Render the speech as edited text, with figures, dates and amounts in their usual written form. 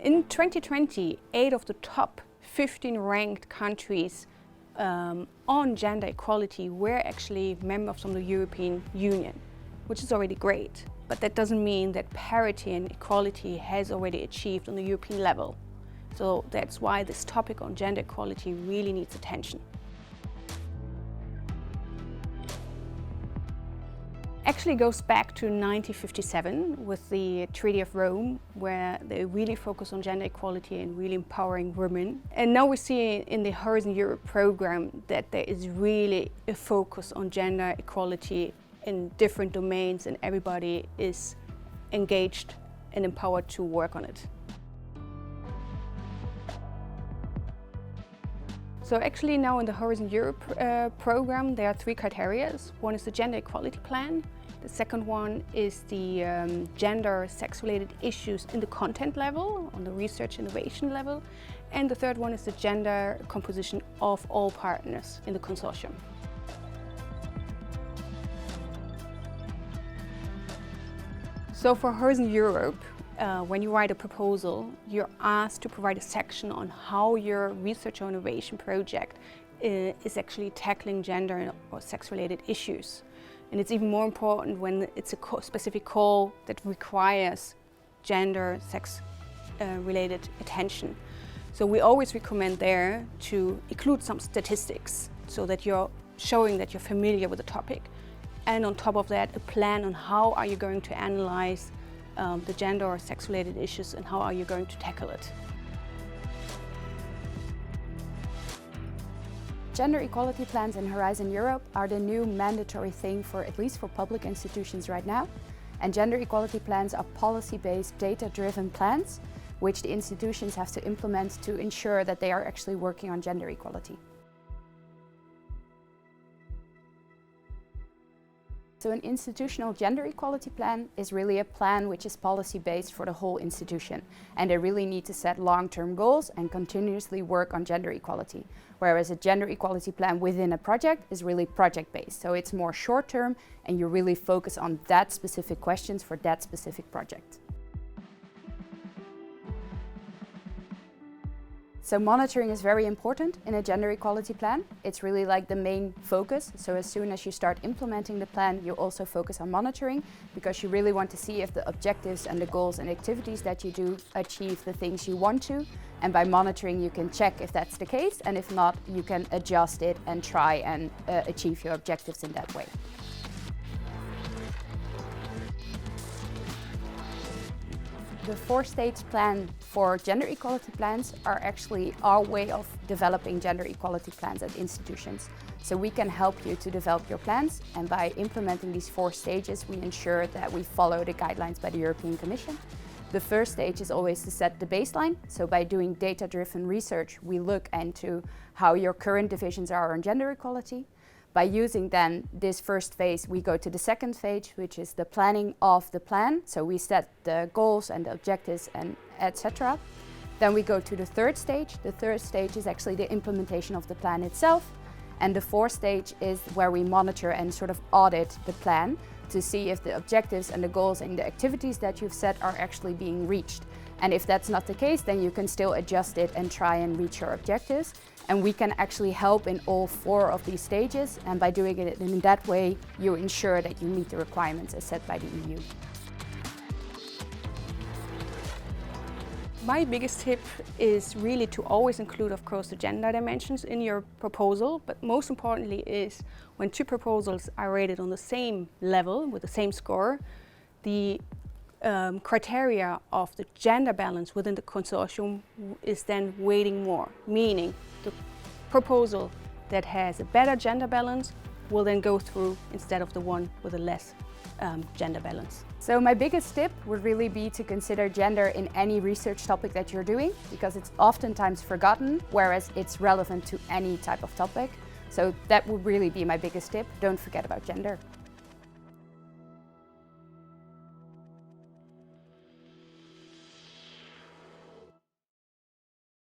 In 2020, 8 of the top 15 ranked countries on gender equality were actually members of the European Union, which is already great. But that doesn't mean that parity and equality has already achieved on the European level. So that's why this topic on gender equality really needs attention. Actually goes back to 1957 with the Treaty of Rome, where they really focus on gender equality and really empowering women. And now we see in the Horizon Europe program that there is really a focus on gender equality in different domains, and everybody is engaged and empowered to work on it. So actually now in the Horizon Europe program there are 3 criteria. One is the gender equality plan. The second one is the gender sex-related issues in the content level, on the research innovation level. And the third one is the gender composition of all partners in the consortium. So for Horizon Europe, when you write a proposal, you're asked to provide a section on how your research or innovation project is actually tackling gender or sex-related issues. And it's even more important when it's a specific call that requires gender, sex-related attention. So we always recommend there to include some statistics so that you're showing that you're familiar with the topic. And on top of that, a plan on how are you going to analyze the gender or sex-related issues and how are you going to tackle it. Gender equality plans in Horizon Europe are the new mandatory thing for at least for public institutions right now. And gender equality plans are policy-based, data-driven plans which the institutions have to implement to ensure that they are actually working on gender equality. So an institutional gender equality plan is really a plan which is policy-based for the whole institution. And they really need to set long-term goals and continuously work on gender equality. Whereas a gender equality plan within a project is really project-based. So it's more short-term and you really focus on that specific questions for that specific project. So monitoring is very important in a gender equality plan. It's really like the main focus. So as soon as you start implementing the plan, you also focus on monitoring because you really want to see if the objectives and the goals and activities that you do achieve the things you want to. And by monitoring, you can check if that's the case, and if not, you can adjust it and try and achieve your objectives in that way. The 4-stage plan for gender equality plans are actually our way of developing gender equality plans at institutions. So we can help you to develop your plans, and by implementing these 4 stages, we ensure that we follow the guidelines by the European Commission. The first stage is always to set the baseline. So by doing data-driven research, we look into how your current divisions are on gender equality. By using then this first phase, we go to the second phase, which is the planning of the plan. So we set the goals and the objectives and etc. Then we go to the third stage. The third stage is actually the implementation of the plan itself. And the fourth stage is where we monitor and sort of audit the plan to see if the objectives and the goals and the activities that you've set are actually being reached. And if that's not the case, then you can still adjust it and try and reach your objectives. And we can actually help in all 4 of these stages. And by doing it in that way, you ensure that you meet the requirements as set by the EU. My biggest tip is really to always include, of course, the gender dimensions in your proposal. But most importantly is when 2 proposals are rated on the same level with the same score, the criteria of the gender balance within the consortium is then weighting more, meaning the proposal that has a better gender balance will then go through instead of the one with a less gender balance. So my biggest tip would really be to consider gender in any research topic that you're doing, because it's oftentimes forgotten, whereas it's relevant to any type of topic. So that would really be my biggest tip. Don't forget about gender.